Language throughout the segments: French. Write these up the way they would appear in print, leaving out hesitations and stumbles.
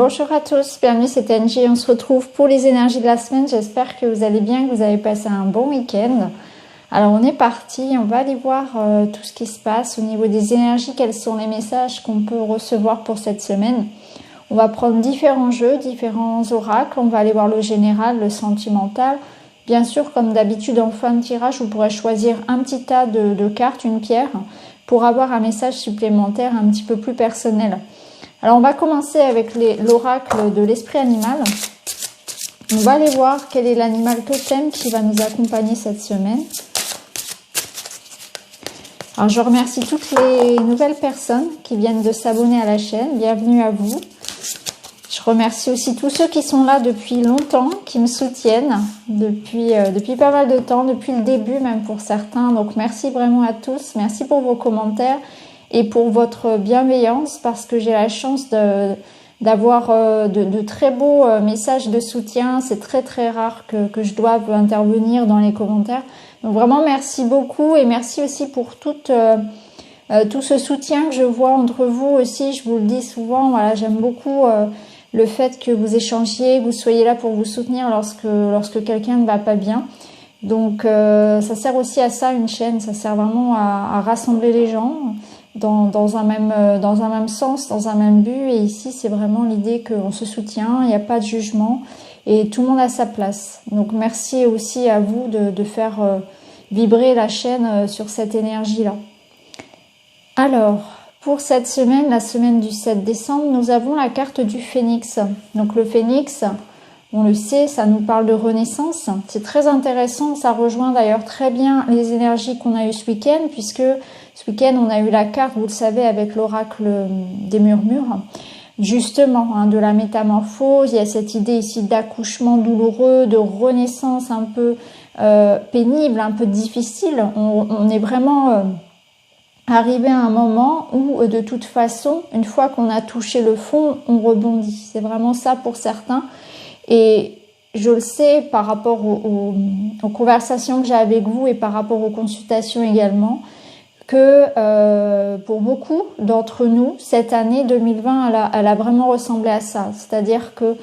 Bonjour à tous, bienvenue, c'est Angie. On se retrouve pour les énergies de la semaine. J'espère que vous allez bien, que vous avez passé un bon week-end. Alors on est parti, on va aller voir tout ce qui se passe au niveau des énergies, quels sont les messages qu'on peut recevoir pour cette semaine. On va prendre différents jeux, différents oracles, on va aller voir le général, le sentimental. Bien sûr, comme d'habitude en fin de tirage, vous pourrez choisir un petit tas de cartes, une pierre, pour avoir un message supplémentaire un petit peu plus personnel. Alors on va commencer avec l'oracle de l'esprit animal. On va aller voir quel est l'animal totem qui va nous accompagner cette semaine. Alors je remercie toutes les nouvelles personnes qui viennent de s'abonner à la chaîne. Bienvenue à vous. Je remercie aussi tous ceux qui sont là depuis longtemps, qui me soutiennent depuis pas mal de temps, depuis le début même pour certains. Donc merci vraiment à tous. Merci pour vos commentaires et pour votre bienveillance, parce que j'ai la chance d'avoir de très beaux messages de soutien. C'est très rare que je doive intervenir dans les commentaires. Donc vraiment merci beaucoup et merci aussi pour tout ce soutien que je vois entre vous aussi. Je vous le dis souvent, voilà, j'aime beaucoup le fait que vous échangiez, que vous soyez là pour vous soutenir lorsque quelqu'un ne va pas bien. Donc ça sert aussi à ça, une chaîne, ça sert vraiment à rassembler les gens dans un même sens, dans un même but. Et ici c'est vraiment l'idée qu'on se soutient, il n'y a pas de jugement et tout le monde a sa place. Donc merci aussi à vous de faire vibrer la chaîne sur cette énergie-là. Alors, pour cette semaine, la semaine du 7 décembre, nous avons la carte du phénix. Donc le phénix, on le sait, ça nous parle de renaissance. C'est très intéressant, ça rejoint d'ailleurs très bien les énergies qu'on a eues ce week-end, puisque ce week-end, on a eu la carte, vous le savez, avec l'oracle des murmures, justement, de la métamorphose. Il y a cette idée ici d'accouchement douloureux, de renaissance un peu pénible, un peu difficile. On est vraiment arrivé à un moment où, de toute façon, une fois qu'on a touché le fond, on rebondit. C'est vraiment ça pour certains. Et je le sais par rapport aux conversations que j'ai avec vous et par rapport aux consultations également, que pour beaucoup d'entre nous, cette année 2020, elle a vraiment ressemblé à ça. C'est-à-dire que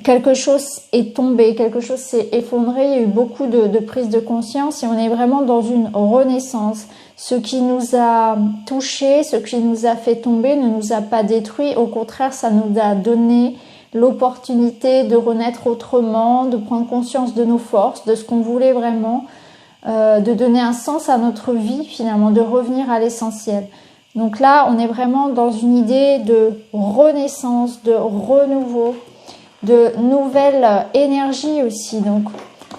quelque chose est tombé, quelque chose s'est effondré, il y a eu beaucoup de prise de conscience et on est vraiment dans une renaissance. Ce qui nous a touché, ce qui nous a fait tomber ne nous a pas détruit, au contraire ça nous a donné l'opportunité de renaître autrement, de prendre conscience de nos forces, de ce qu'on voulait vraiment, de donner un sens à notre vie finalement, de revenir à l'essentiel. Donc là on est vraiment dans une idée de renaissance, de renouveau, de nouvelle énergie aussi. Donc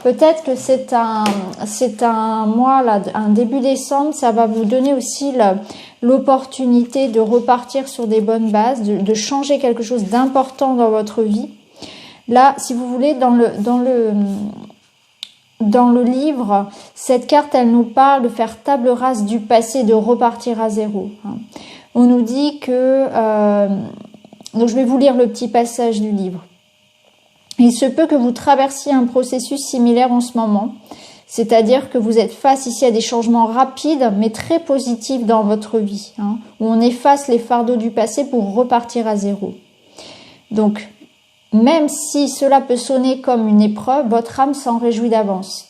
peut-être que c'est un mois là, un début décembre, ça va vous donner aussi l'opportunité de repartir sur des bonnes bases, de changer quelque chose d'important dans votre vie. Là, si vous voulez, dans le livre, cette carte, elle nous parle de faire table rase du passé, de repartir à zéro. On nous dit que donc je vais vous lire le petit passage du livre. Il se peut que vous traversiez un processus similaire en ce moment, c'est-à-dire que vous êtes face ici à des changements rapides mais très positifs dans votre vie, où on efface les fardeaux du passé pour repartir à zéro. Donc, même si cela peut sonner comme une épreuve, votre âme s'en réjouit d'avance.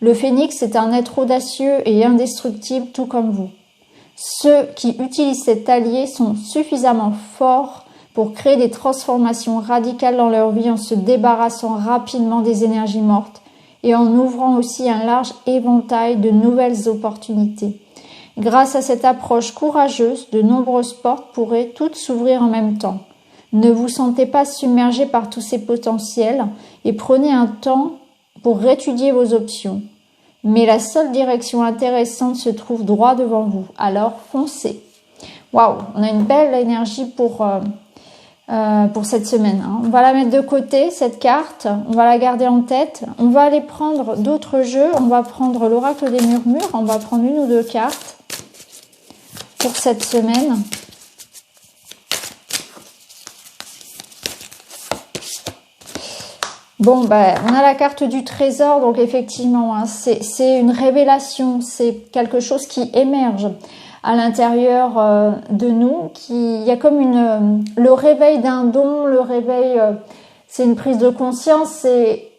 Le phénix est un être audacieux et indestructible tout comme vous. Ceux qui utilisent cet allié sont suffisamment forts pour créer des transformations radicales dans leur vie en se débarrassant rapidement des énergies mortes et en ouvrant aussi un large éventail de nouvelles opportunités. Grâce à cette approche courageuse, de nombreuses portes pourraient toutes s'ouvrir en même temps. Ne vous sentez pas submergé par tous ces potentiels et prenez un temps pour étudier vos options. Mais la seule direction intéressante se trouve droit devant vous, alors foncez. Waouh, on a une belle énergie pour cette semaine. On va la mettre de côté, cette carte. On va la garder en tête. On va aller prendre d'autres jeux. On va prendre l'oracle des murmures. On va prendre une ou deux cartes pour cette semaine. Bon, on a la carte du trésor. Donc effectivement, c'est une révélation. C'est quelque chose qui émerge. à l'intérieur de nous. Il y a comme le réveil d'un don, le réveil, c'est une prise de conscience, c'est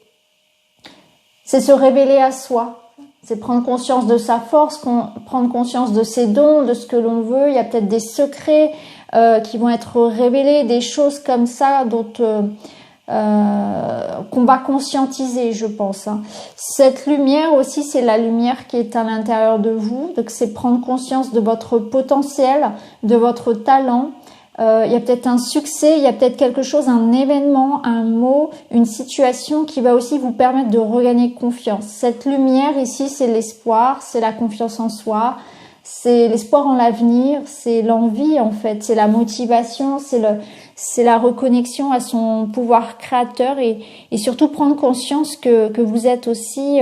se révéler à soi. C'est prendre conscience de sa force, prendre conscience de ses dons, de ce que l'on veut. Il y a peut-être des secrets qui vont être révélés, des choses comme ça dont qu'on va conscientiser, je pense. Cette lumière aussi, c'est la lumière qui est à l'intérieur de vous. Donc, c'est prendre conscience de votre potentiel, de votre talent. Il y a peut-être un succès, il y a peut-être quelque chose, un événement, un mot, une situation qui va aussi vous permettre de regagner confiance. Cette lumière ici, c'est l'espoir, c'est la confiance en soi, c'est l'espoir en l'avenir, c'est l'envie en fait, c'est la motivation, c'est la reconnexion à son pouvoir créateur et surtout prendre conscience que vous êtes aussi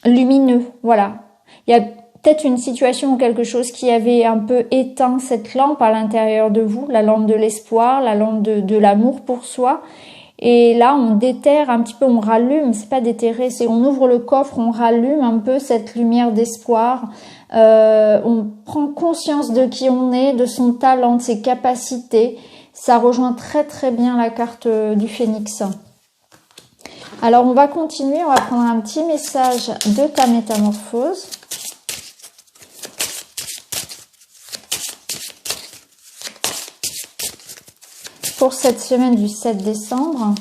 lumineux. Voilà. Il y a peut-être une situation ou quelque chose qui avait un peu éteint cette lampe à l'intérieur de vous, la lampe de l'espoir, la lampe de l'amour pour soi. Et là, on déterre un petit peu, on rallume, c'est pas déterrer, c'est on ouvre le coffre, on rallume un peu cette lumière d'espoir. On prend conscience de qui on est, de son talent, de ses capacités. Ça rejoint très très bien la carte du phénix. Alors, on va continuer, on va prendre un petit message de ta métamorphose. Pour cette semaine du 7 décembre.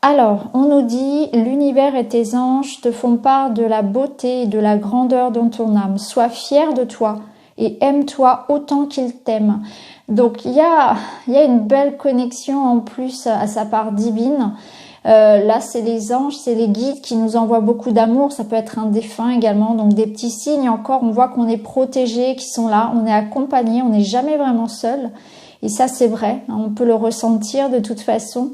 Alors, on nous dit, l'univers et tes anges te font part de la beauté et de la grandeur dans ton âme. Sois fier de toi et aime-toi autant qu'ils t'aiment. Donc, il y a une belle connexion en plus à sa part divine. Là, c'est les anges, c'est les guides qui nous envoient beaucoup d'amour. Ça peut être un défunt également, donc des petits signes. Encore, on voit qu'on est protégé, qui sont là, on est accompagné, on n'est jamais vraiment seul. Et ça, c'est vrai, hein, on peut le ressentir de toute façon.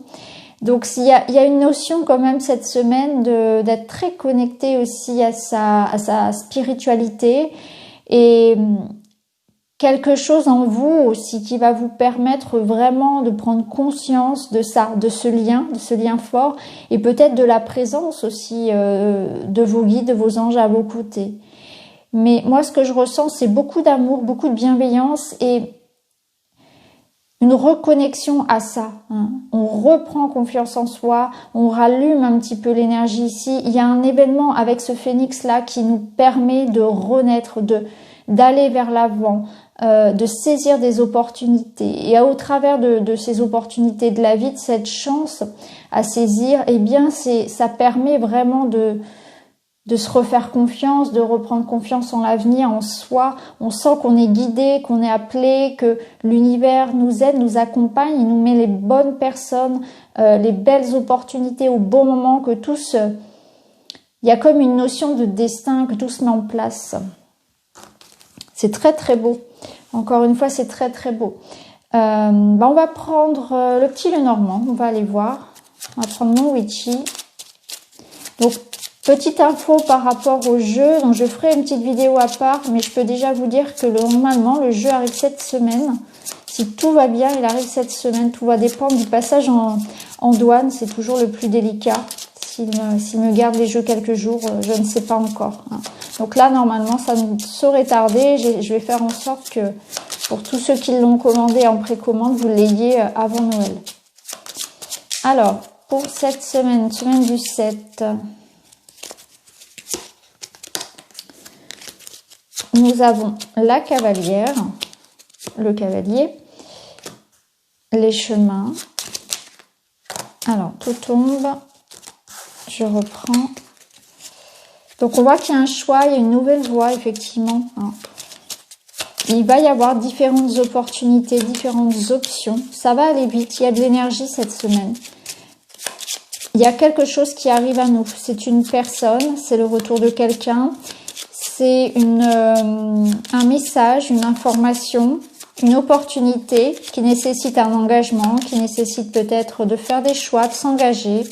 Donc, il y a une notion quand même cette semaine d'être très connecté aussi à sa spiritualité et quelque chose en vous aussi qui va vous permettre vraiment de prendre conscience de ça, de ce lien fort et peut-être de la présence aussi de vos guides, de vos anges à vos côtés. Mais moi, ce que je ressens, c'est beaucoup d'amour, beaucoup de bienveillance et une reconnexion à ça. Hein. On reprend confiance en soi, on rallume un petit peu l'énergie ici. Il y a un événement avec ce phénix-là qui nous permet de renaître, d'aller vers l'avant, de saisir des opportunités. Et au travers de ces opportunités de la vie, de cette chance à saisir, eh bien, ça permet vraiment de se refaire confiance, de reprendre confiance en l'avenir, en soi. On sent qu'on est guidé, qu'on est appelé, que l'univers nous aide, nous accompagne, il nous met les bonnes personnes, les belles opportunités au bon moment, que il y a comme une notion de destin, que tout se met en place. C'est très très beau. Encore une fois, c'est très très beau. On va prendre le petit Lenormand, on va aller voir. On va prendre mon Witchy. Donc, petite info par rapport au jeu. Donc, je ferai une petite vidéo à part, mais je peux déjà vous dire que normalement, le jeu arrive cette semaine. Si tout va bien, il arrive cette semaine. Tout va dépendre du passage en douane. C'est toujours le plus délicat. S'il me garde les jeux quelques jours, je ne sais pas encore. Hein. Donc là, normalement, ça ne saurait tarder. Je vais faire en sorte que pour tous ceux qui l'ont commandé en précommande, vous l'ayez avant Noël. Alors, pour cette semaine du 7, nous avons la cavalière, le cavalier, les chemins. Alors, tout tombe. Je reprends. Donc, on voit qu'il y a un choix, il y a une nouvelle voie, effectivement. Il va y avoir différentes opportunités, différentes options. Ça va aller vite, il y a de l'énergie cette semaine. Il y a quelque chose qui arrive à nous. C'est une personne, c'est le retour de quelqu'un. C'est un message, une information, une opportunité qui nécessite un engagement, qui nécessite peut-être de faire des choix, de s'engager,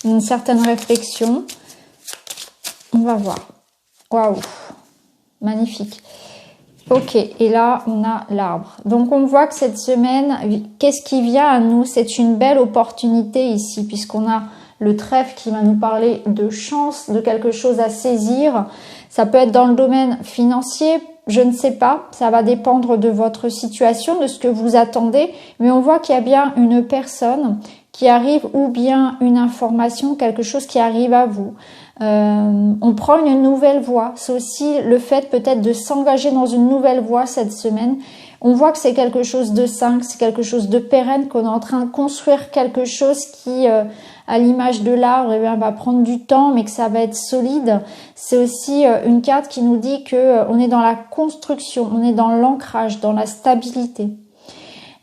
une certaine réflexion. On va voir. Waouh, magnifique. Ok, et là, on a l'arbre. Donc, on voit que cette semaine, qu'est-ce qui vient à nous? C'est une belle opportunité ici, puisqu'on a le trèfle qui va nous parler de chance, de quelque chose à saisir. Ça peut être dans le domaine financier, je ne sais pas, ça va dépendre de votre situation, de ce que vous attendez, mais on voit qu'il y a bien une personne qui arrive ou bien une information, quelque chose qui arrive à vous. On prend une nouvelle voie. C'est aussi le fait peut-être de s'engager dans une nouvelle voie cette semaine. On voit que c'est quelque chose de sain, que c'est quelque chose de pérenne, qu'on est en train de construire quelque chose qui, à l'image de l'arbre, eh bien, va prendre du temps, mais que ça va être solide. C'est aussi une carte qui nous dit que on est dans la construction, on est dans l'ancrage, dans la stabilité.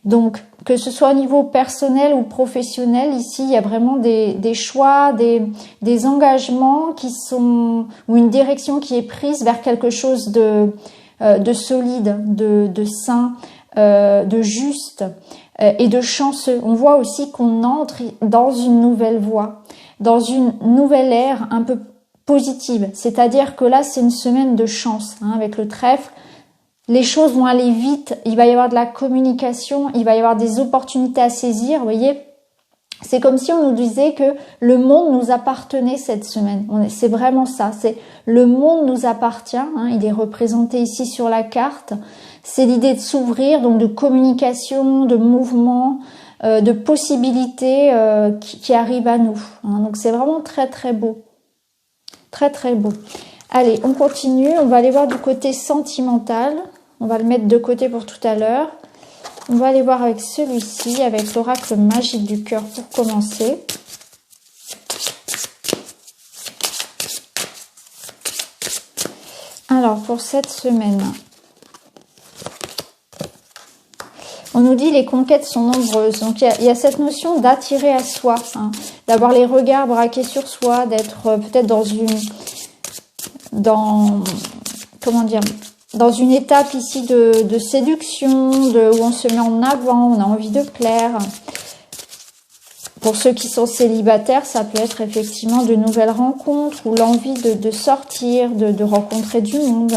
Donc, que ce soit au niveau personnel ou professionnel, ici, il y a vraiment des choix, des engagements qui sont, ou une direction qui est prise vers quelque chose de solide, de sain, de juste et de chanceux. On voit aussi qu'on entre dans une nouvelle voie, dans une nouvelle ère un peu positive. C'est-à-dire que là, c'est une semaine de chance, hein, avec le trèfle. Les choses vont aller vite, il va y avoir de la communication, il va y avoir des opportunités à saisir, vous voyez. C'est comme si on nous disait que le monde nous appartenait cette semaine. C'est vraiment ça, c'est le monde nous appartient, hein, il est représenté ici sur la carte. C'est l'idée de s'ouvrir, donc de communication, de mouvement, de possibilités qui arrivent à nous. Hein. Donc c'est vraiment très très beau, très très beau. Allez, on continue, on va aller voir du côté sentimental. On va le mettre de côté pour tout à l'heure. On va aller voir avec celui-ci, avec l'oracle magique du cœur pour commencer. Alors, pour cette semaine, on nous dit les conquêtes sont nombreuses. Donc, il y a cette notion d'attirer à soi, hein, d'avoir les regards braqués sur soi, d'être peut-être dans une étape ici de séduction, où on se met en avant, on a envie de plaire. Pour ceux qui sont célibataires, ça peut être effectivement de nouvelles rencontres ou l'envie de sortir, de rencontrer du monde.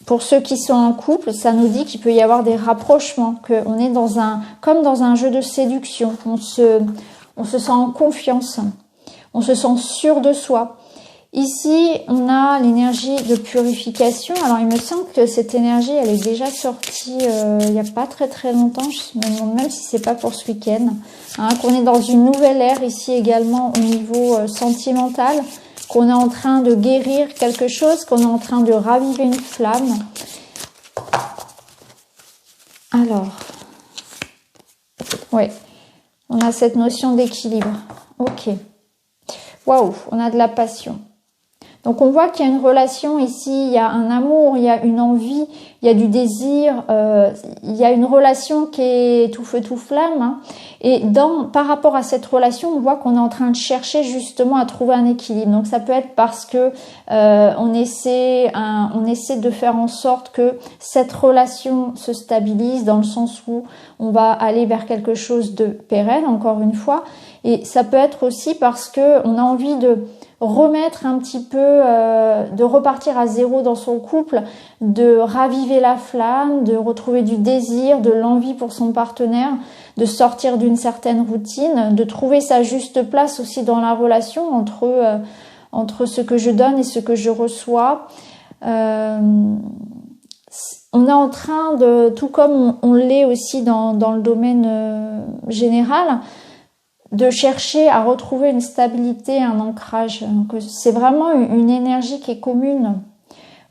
Pour ceux qui sont en couple, ça nous dit qu'il peut y avoir des rapprochements, qu'on est comme dans un jeu de séduction. On se sent en confiance, on se sent sûr de soi. Ici, on a l'énergie de purification. Alors, il me semble que cette énergie, elle est déjà sortie il n'y a pas très très longtemps. Je me demande même si c'est pas pour ce week-end. Hein, qu'on est dans une nouvelle ère ici également au niveau sentimental, qu'on est en train de guérir quelque chose, qu'on est en train de raviver une flamme. Alors, ouais, on a cette notion d'équilibre. Ok. Waouh, on a de la passion. Donc on voit qu'il y a une relation ici, il y a un amour, il y a une envie, il y a du désir, il y a une relation qui est tout feu tout flamme. Hein. Et par rapport à cette relation, on voit qu'on est en train de chercher justement à trouver un équilibre. Donc ça peut être parce que on essaie de faire en sorte que cette relation se stabilise, dans le sens où on va aller vers quelque chose de pérenne, encore une fois. Et ça peut être aussi parce que on a envie de remettre un petit peu, de repartir à zéro dans son couple, de raviver la flamme, de retrouver du désir, de l'envie pour son partenaire, de sortir d'une certaine routine, de trouver sa juste place aussi dans la relation entre ce que je donne et ce que je reçois. On est en train de, tout comme on l'est aussi dans le domaine général, de chercher à retrouver une stabilité, un ancrage. Donc, c'est vraiment une énergie qui est commune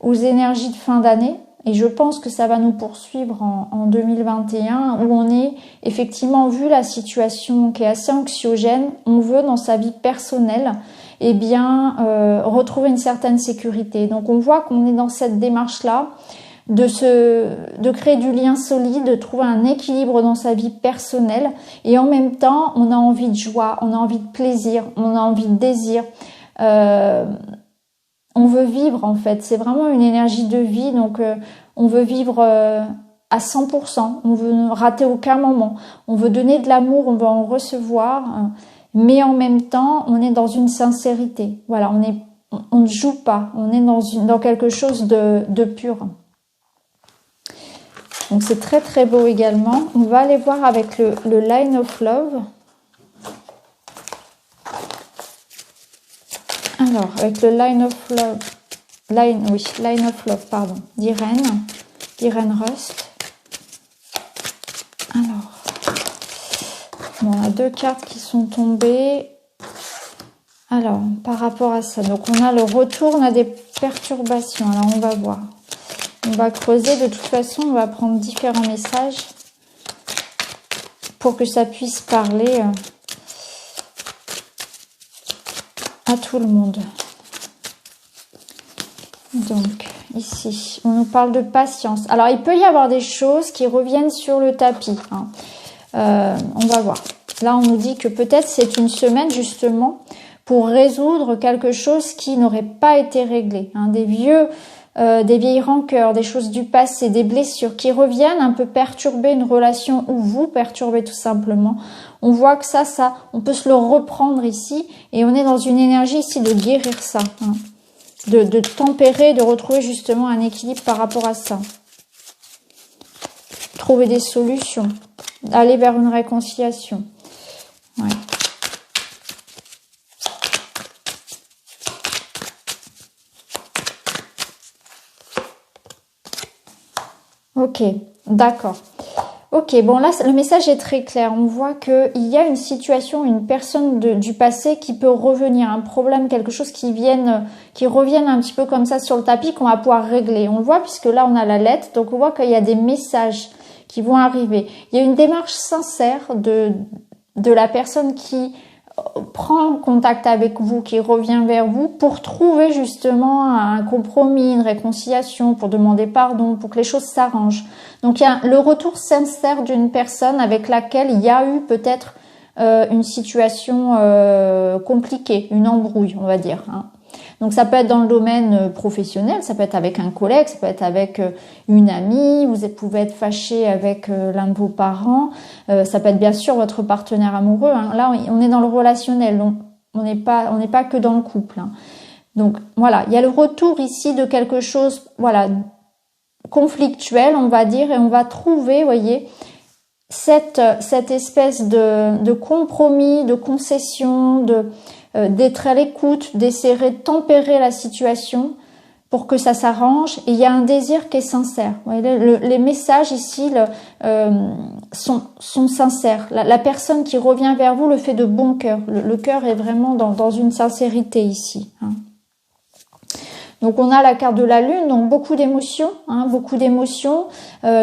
aux énergies de fin d'année. Et je pense que ça va nous poursuivre en 2021, où on est effectivement, vu la situation qui est assez anxiogène, on veut dans sa vie personnelle, eh bien, retrouver une certaine sécurité. Donc on voit qu'on est dans cette démarche-là, de créer du lien solide, de trouver un équilibre dans sa vie personnelle, et en même temps on a envie de joie, on a envie de plaisir, on a envie de désir, on veut vivre en fait, c'est vraiment une énergie de vie, donc on veut vivre à 100%, on veut ne rater aucun moment, on veut donner de l'amour, on veut en recevoir, mais en même temps on est dans une sincérité, voilà, on ne joue pas, on est dans quelque chose de pur. Donc c'est très très beau également. On va aller voir avec le Line of Love. Alors, avec le Line of Love, Line of Love, pardon, d'Irène Rust. Alors, bon, on a 2 cartes qui sont tombées. Alors, par rapport à ça, donc on a le retour, on a des perturbations. Alors, on va voir. On va creuser. De toute façon, on va prendre différents messages pour que ça puisse parler à tout le monde. Donc, ici, on nous parle de patience. Alors, il peut y avoir des choses qui reviennent sur le tapis. Hein. On va voir. Là, on nous dit que peut-être c'est une semaine, justement, pour résoudre quelque chose qui n'aurait pas été réglé. Hein. Des vieilles rancœurs, des choses du passé, des blessures qui reviennent un peu perturber une relation ou vous perturber tout simplement. On voit que ça, on peut se le reprendre ici et on est dans une énergie ici de guérir ça. Hein. De tempérer, de retrouver justement un équilibre par rapport à ça. Trouver des solutions. Aller vers une réconciliation. Ouais. Ok, d'accord. Ok, bon là, le message est très clair. On voit qu'il y a une situation, une personne du passé qui peut revenir, un problème, quelque chose qui revienne un petit peu comme ça sur le tapis qu'on va pouvoir régler. On le voit puisque là, on a la lettre, donc on voit qu'il y a des messages qui vont arriver. Il y a une démarche sincère de la personne qui prend contact avec vous, qui revient vers vous pour trouver justement un compromis, une réconciliation, pour demander pardon, pour que les choses s'arrangent. Donc il y a le retour sincère d'une personne avec laquelle il y a eu peut-être une situation compliquée, une embrouille, on va dire. Hein. Donc ça peut être dans le domaine professionnel, ça peut être avec un collègue, ça peut être avec une amie, vous pouvez être fâché avec l'un de vos parents, ça peut être bien sûr votre partenaire amoureux. Hein. Là, on est dans le relationnel, donc on n'est pas que dans le couple. Hein. Donc voilà, il y a le retour ici de quelque chose, voilà, conflictuel, on va dire, et on va trouver, voyez, cette espèce de compromis, de concession, d'être à l'écoute, d'essayer de tempérer la situation pour que ça s'arrange. Et il y a un désir qui est sincère. Vous voyez, les messages ici sont sincères. La personne qui revient vers vous le fait de bon cœur. Le cœur est vraiment dans une sincérité ici. Hein. Donc on a la carte de la lune, donc beaucoup d'émotions,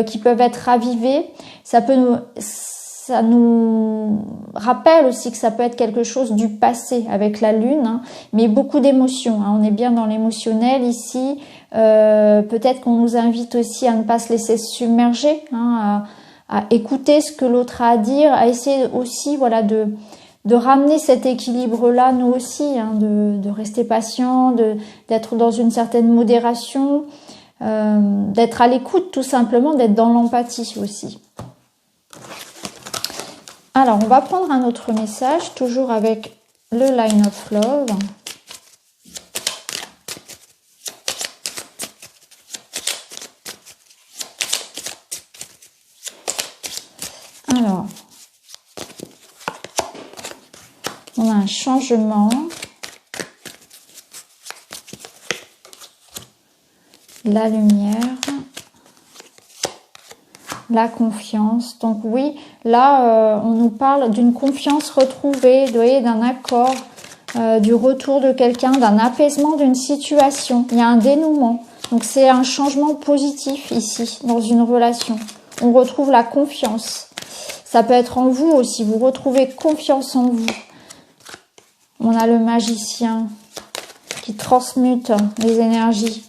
qui peuvent être ravivées. Ça nous rappelle aussi que ça peut être quelque chose du passé avec la lune, hein, mais beaucoup d'émotions. Hein. On est bien dans l'émotionnel ici. Peut-être qu'on nous invite aussi à ne pas se laisser submerger, hein, à écouter ce que l'autre a à dire, à essayer aussi, voilà, de ramener cet équilibre-là, nous aussi, hein, de rester patient, d'être dans une certaine modération, d'être à l'écoute tout simplement, d'être dans l'empathie aussi. Alors, on va prendre un autre message, toujours avec le Line of Love. Alors, on a un changement, la lumière, la confiance. Donc oui, là, on nous parle d'une confiance retrouvée, d'un accord, du retour de quelqu'un, d'un apaisement d'une situation. Il y a un dénouement. Donc c'est un changement positif ici, dans une relation. On retrouve la confiance. Ça peut être en vous aussi, vous retrouvez confiance en vous. On a le magicien qui transmute les énergies.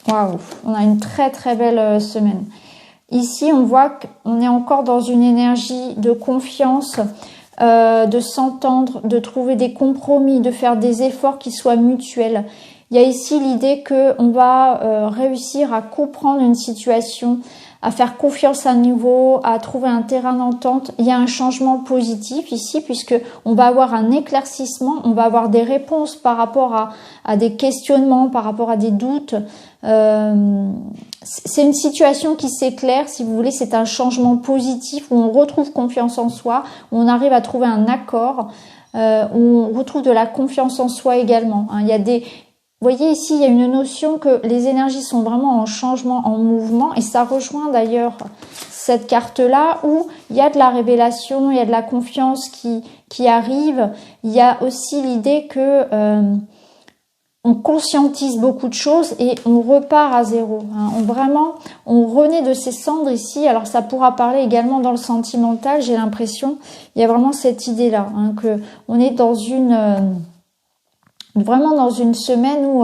Waouh, on a une très très belle semaine. Ici, on voit qu'on est encore dans une énergie de confiance, de s'entendre, de trouver des compromis, de faire des efforts qui soient mutuels. Il y a ici l'idée qu'on va réussir à comprendre une situation, à faire confiance à nouveau, à trouver un terrain d'entente. Il y a un changement positif ici puisque on va avoir un éclaircissement, on va avoir des réponses par rapport à des questionnements, par rapport à des doutes. C'est une situation qui s'éclaire, si vous voulez, c'est un changement positif où on retrouve confiance en soi, où on arrive à trouver un accord. On retrouve de la confiance en soi également. Hein. Il y a des... Vous voyez ici, il y a une notion que les énergies sont vraiment en changement, en mouvement, et ça rejoint d'ailleurs cette carte-là où il y a de la révélation, il y a de la confiance qui arrive. Il y a aussi l'idée que on conscientise beaucoup de choses et on repart à zéro. Hein. On renaît de ses cendres ici. Alors ça pourra parler également dans le sentimental, j'ai l'impression. Il y a vraiment cette idée-là, hein, que on est dans vraiment dans une semaine où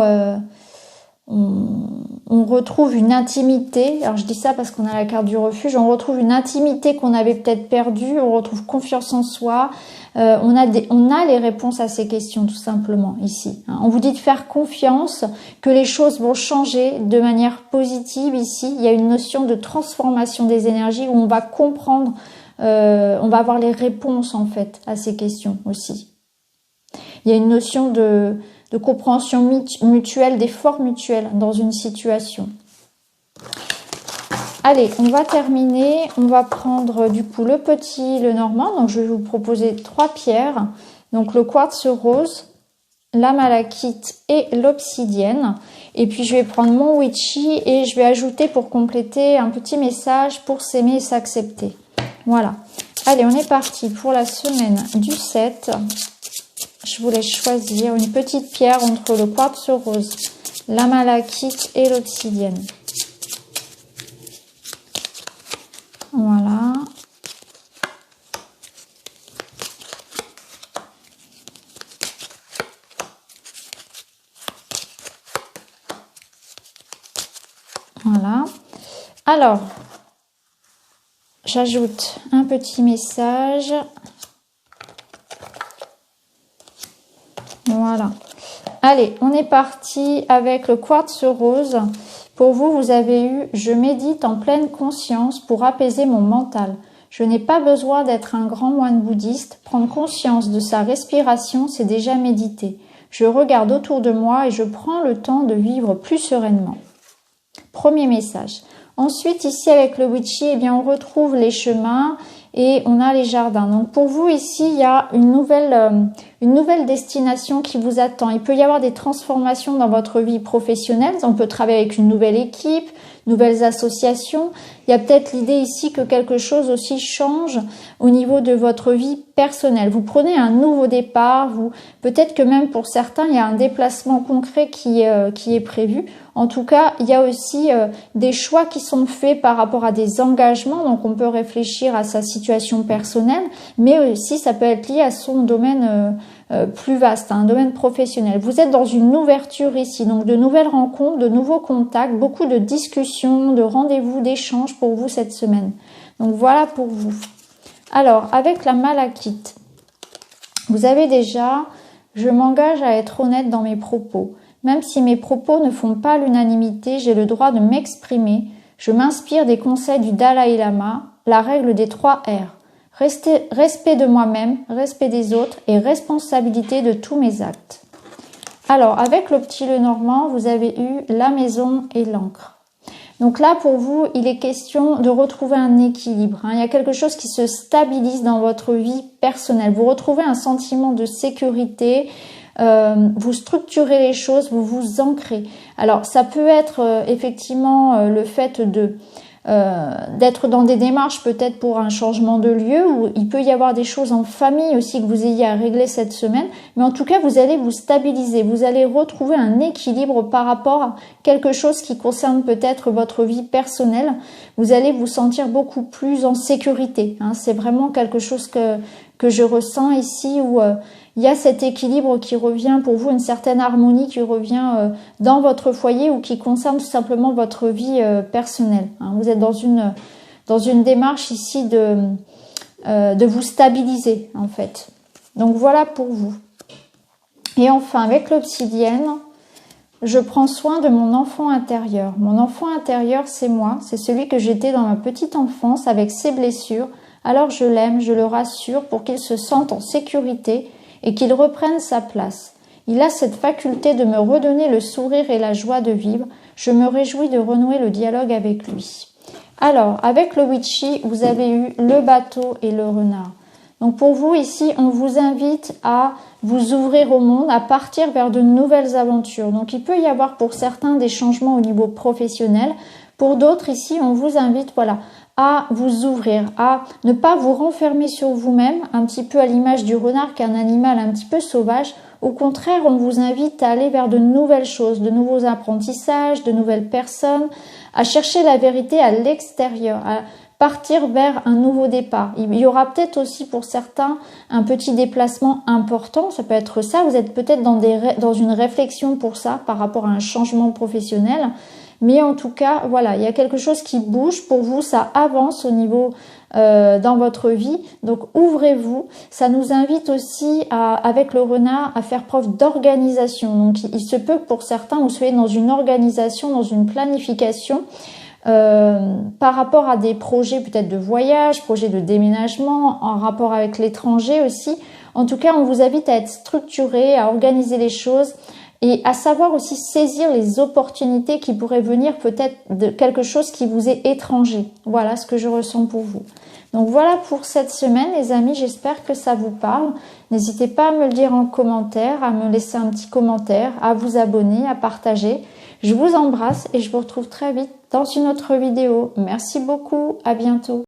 on retrouve une intimité. Alors je dis ça parce qu'on a la carte du refuge. On retrouve une intimité qu'on avait peut-être perdue. On retrouve confiance en soi. On a les réponses à ces questions tout simplement ici. On vous dit de faire confiance, que les choses vont changer de manière positive ici. Il y a une notion de transformation des énergies où on va comprendre, on va avoir les réponses en fait à ces questions aussi. Il y a une notion de compréhension mutuelle, d'effort mutuel dans une situation. Allez, on va terminer. On va prendre du coup le petit, le normand. Donc je vais vous proposer 3 pierres. Donc le quartz rose, la malachite et l'obsidienne. Et puis je vais prendre mon witchy et je vais ajouter pour compléter un petit message pour s'aimer et s'accepter. Voilà. Allez, on est parti pour la semaine du 7. Je vous laisse choisir une petite pierre entre le quartz rose, la malachite et l'obsidienne. Voilà. Voilà. Alors, j'ajoute un petit message. Voilà. Allez, on est parti avec le quartz rose. Pour vous, vous avez eu « Je médite en pleine conscience pour apaiser mon mental. Je n'ai pas besoin d'être un grand moine bouddhiste. Prendre conscience de sa respiration, c'est déjà méditer. Je regarde autour de moi et je prends le temps de vivre plus sereinement. » Premier message. Ensuite, ici avec le witchy, eh bien, on retrouve les chemins et on a les jardins. Donc pour vous ici, il y a une nouvelle destination qui vous attend. Il peut y avoir des transformations dans votre vie professionnelle. On peut travailler avec une nouvelle équipe, nouvelles associations. Il y a peut-être l'idée ici que quelque chose aussi change au niveau de votre vie personnelle. Vous prenez un nouveau départ. Peut-être que même pour certains, il y a un déplacement concret qui est prévu. En tout cas, il y a aussi des choix qui sont faits par rapport à des engagements. Donc, on peut réfléchir à sa situation personnelle, mais aussi ça peut être lié à son domaine plus vaste, un domaine professionnel. Vous êtes dans une ouverture ici, donc de nouvelles rencontres, de nouveaux contacts, beaucoup de discussions, de rendez-vous, d'échanges pour vous cette semaine. Donc, voilà pour vous. Alors, avec la malachite, vous avez déjà « Je m'engage à être honnête dans mes propos. Même si mes propos ne font pas l'unanimité, j'ai le droit de m'exprimer. Je m'inspire des conseils du Dalai Lama, la règle des 3 R. Respect de moi-même, respect des autres et responsabilité de tous mes actes. » Alors, avec le petit Lenormand, vous avez eu la maison et l'encre. Donc là, pour vous, il est question de retrouver un équilibre. Il y a quelque chose qui se stabilise dans votre vie personnelle. Vous retrouvez un sentiment de sécurité. Vous structurez les choses, vous vous ancrez. Alors ça peut être effectivement le fait d'être dans des démarches peut-être pour un changement de lieu, ou il peut y avoir des choses en famille aussi que vous ayez à régler cette semaine, mais en tout cas vous allez vous stabiliser, vous allez retrouver un équilibre par rapport à quelque chose qui concerne peut-être votre vie personnelle. Vous allez vous sentir beaucoup plus en sécurité, hein. C'est vraiment quelque chose que je ressens ici où il y a cet équilibre qui revient pour vous, une certaine harmonie qui revient dans votre foyer ou qui concerne tout simplement votre vie personnelle. Hein. Vous êtes dans une démarche ici de vous stabiliser en fait. Donc voilà pour vous. Et enfin avec l'obsidienne, je prends soin de mon enfant intérieur. Mon enfant intérieur, c'est moi, c'est celui que j'étais dans ma petite enfance avec ses blessures. Alors je l'aime, je le rassure pour qu'il se sente en sécurité et qu'il reprenne sa place. Il a cette faculté de me redonner le sourire et la joie de vivre. Je me réjouis de renouer le dialogue avec lui. Alors, avec le witchy, vous avez eu le bateau et le renard. Donc pour vous ici, on vous invite à vous ouvrir au monde, à partir vers de nouvelles aventures. Donc il peut y avoir pour certains des changements au niveau professionnel. Pour d'autres ici, on vous invite voilà, à vous ouvrir, à ne pas vous renfermer sur vous-même, un petit peu à l'image du renard qui est un animal un petit peu sauvage. Au contraire, on vous invite à aller vers de nouvelles choses, de nouveaux apprentissages, de nouvelles personnes, à chercher la vérité à l'extérieur, à partir vers un nouveau départ. Il y aura peut-être aussi pour certains un petit déplacement important, ça peut être ça, vous êtes peut-être dans une réflexion pour ça par rapport à un changement professionnel, mais en tout cas, voilà, il y a quelque chose qui bouge pour vous, ça avance au niveau dans votre vie, donc ouvrez-vous. Ça nous invite aussi, avec le renard, à faire preuve d'organisation. Donc il se peut que pour certains, vous soyez dans une organisation, dans une planification, par rapport à des projets peut-être de voyage, projets de déménagement, en rapport avec l'étranger aussi. En tout cas, on vous invite à être structuré, à organiser les choses et à savoir aussi saisir les opportunités qui pourraient venir peut-être de quelque chose qui vous est étranger. Voilà ce que je ressens pour vous. Donc voilà pour cette semaine les amis, j'espère que ça vous parle. N'hésitez pas à me le dire en commentaire, à me laisser un petit commentaire, à vous abonner, à partager. Je vous embrasse et je vous retrouve très vite dans une autre vidéo. Merci beaucoup, à bientôt.